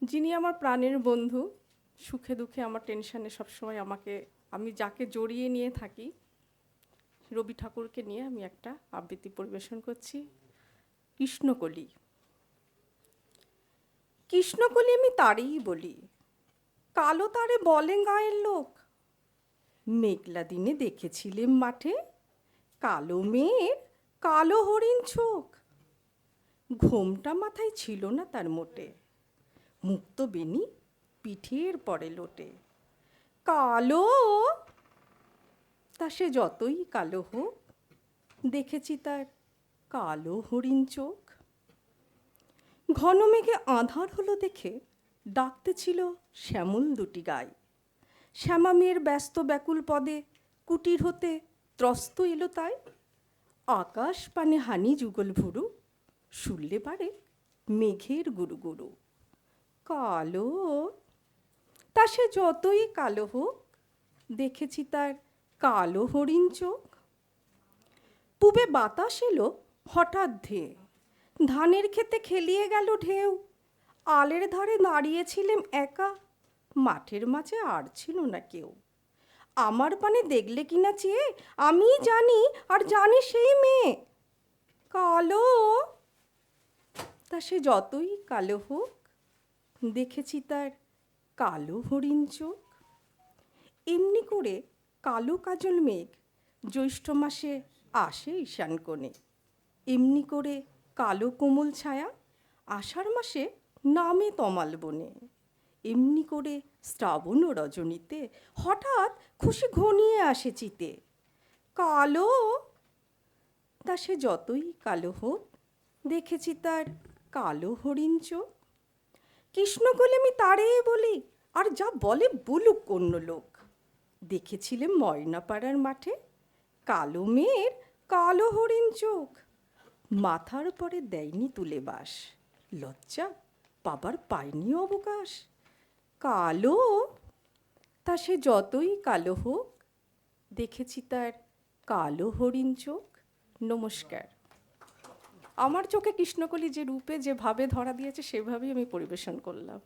যিনি আমার প্রাণের বন্ধু, সুখে দুঃখে আমার টেনশনে সবসময় আমি যাকে জড়িয়ে নিয়ে থাকি, রবি ঠাকুরকে নিয়ে আমি একটা আবৃত্তি পরিবেশন করছি। কৃষ্ণকলি। কৃষ্ণকলি আমি তারেই বলি, কালো তারে বলে গাঁয়ের লোক। মেঘলা দিনে দেখেছিলেম মাঠে, কালো মেয়ের কালো হরিণ চোখ। ঘোমটা মাথায় ছিল না তার মোটে, মুক্ত বেনি পিঠের পরে লোটে। কালো, তা সে যতই কালো হোক, দেখেছি তার কালো হরিণ চোখ। ঘন মেঘে আঁধার হলো দেখে ডাকতেছিল শ্যামল দুটি গাই। শ্যামা মেয়ের ব্যস্ত ব্যাকুল পদে কুটির হতে ত্রস্ত এলো তাই। আকাশ পানে হানি যুগল ভুরু, শুনলে পারে মেঘের গুরু গুরু। কালো, তা সে যতই কালো হোক, দেখেছি তার কালো হরিণ চোখ। পূবে বাতাস এলো হঠাৎ ধেয়ে, ধানের খেতে খেলিয়ে গেল ঢেউ। আলের ধারে দাঁড়িয়েছিলেম একা, মাঠের মাঝে আর ছিল না কেউ। আমার পানে দেখলে কিনা চেয়ে, আমি জানি আর জানে সেই মেয়ে। কালো, তা সে যতই কালো হোক, দেখেছি তার কালো হরিণ চোখ। এমনি করে কালো কাজল মেঘ জ্যৈষ্ঠ মাসে আসে ঈশান কোণে। এমনি করে কালো কোমল ছায়া আষাঢ় মাসে নামে তমাল বনে। এমনি করে শ্রাবণ ও রজনীতে হঠাৎ খুশি ঘনিয়ে আসে চিতে। কালো, তা সে যতই কালো হোক, দেখেছি তার কালো হরিণ চোখ। কৃষ্ণকলি আমি তারে বলি, আর যা বলে বলুক অন্য লোক। দেখেছিলেম ময়নাপাড়ার মাঠে, কালো মেয়ের কালো হরিণ চোখ। মাথার পরে দেয়নি তুলে বাস, লজ্জা পাবার পায়নি অবকাশ। কালো, তা সে যতই কালো হোক, দেখেছি তার কালো হরিণ চোখ। নমস্কার। আমার চোখে কৃষ্ণকলি যে রূপে যেভাবে ধরা দিয়েছে সেভাবেই আমি পরিবেশন করলাম।